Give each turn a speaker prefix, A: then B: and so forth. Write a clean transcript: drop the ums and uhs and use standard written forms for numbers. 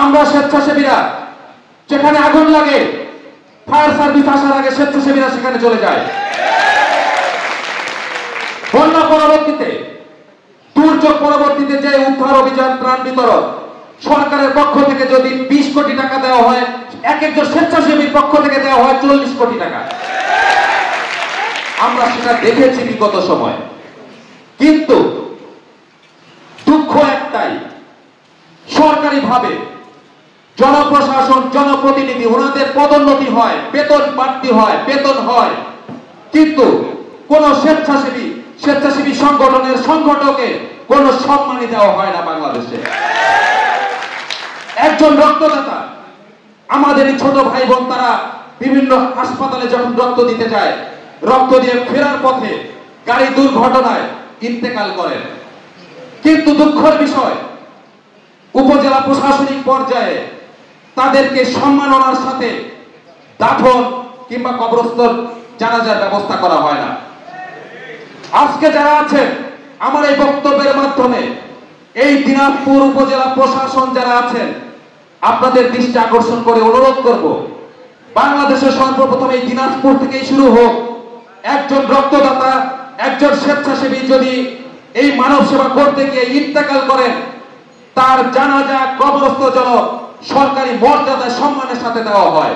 A: আমরা স্বেচ্ছাসেবীরা যেখানে আগুন লাগে, ফায়ার সার্ভিস আসার আগে স্বেচ্ছাসেবীরা সেখানে চলে যায়। বন্যা পরবর্তীতে, দুর্যোগ পরবর্তীতে যে উদ্ধার অভিযান, ত্রাণ বিতরণ সরকারের পক্ষ থেকে যদি 20 কোটি টাকা দেওয়া হয়, এক একজন স্বেচ্ছাসেবীর পক্ষ থেকে দেওয়া হয় 40 কোটি টাকা। আমরা সেটা দেখেছি বিগত সময়। কিন্তু দুঃখ একটাই, সরকারিভাবে জনপ্রশাসন, জনপ্রতিনিধি, ওনাদের পদোন্নতি হয়, বেতন বাড়তি হয়, বেতন হয়, কিন্তু কোন স্বেচ্ছাসেবী সংগঠনের সংগঠকে কোন সম্মানই দেওয়া হয় না বাংলাদেশে। একজন রক্তদাতা, আমাদের ছোট ভাই বোন, তারা বিভিন্ন হাসপাতালে যখন রক্ত দিতে যায়, রক্ত দিয়ে ফেরার পথে গাড়ি দুর্ঘটনায় ইন্তেকাল করেন। কিন্তু দুঃখের বিষয়, উপজেলা প্রশাসনিক পর্যায়ে তাদেরকে সম্মাননার সাথে দাফন কিংবা কবরস্থ জানাজার ব্যবস্থা করা হয় না। আজকে যারা আছেন, আমার এই বক্তব্যের মাধ্যমে এই দিনাজপুর উপজেলা প্রশাসন যারা আছেন, আপনাদের দৃষ্টি আকর্ষণ করে অনুরোধ করব, বাংলাদেশের সর্বপ্রথম এই দিনাজপুর থেকেই শুরু হোক। একজন রক্তদাতা, একজন স্বেচ্ছাসেবী যদি এই মানব সেবা করতে গিয়ে ইন্তেকাল করেন, তার জানাজা, কবরস্থ যেন সরকারি মর্যাদায় সম্মানের সাথে দেওয়া হয়।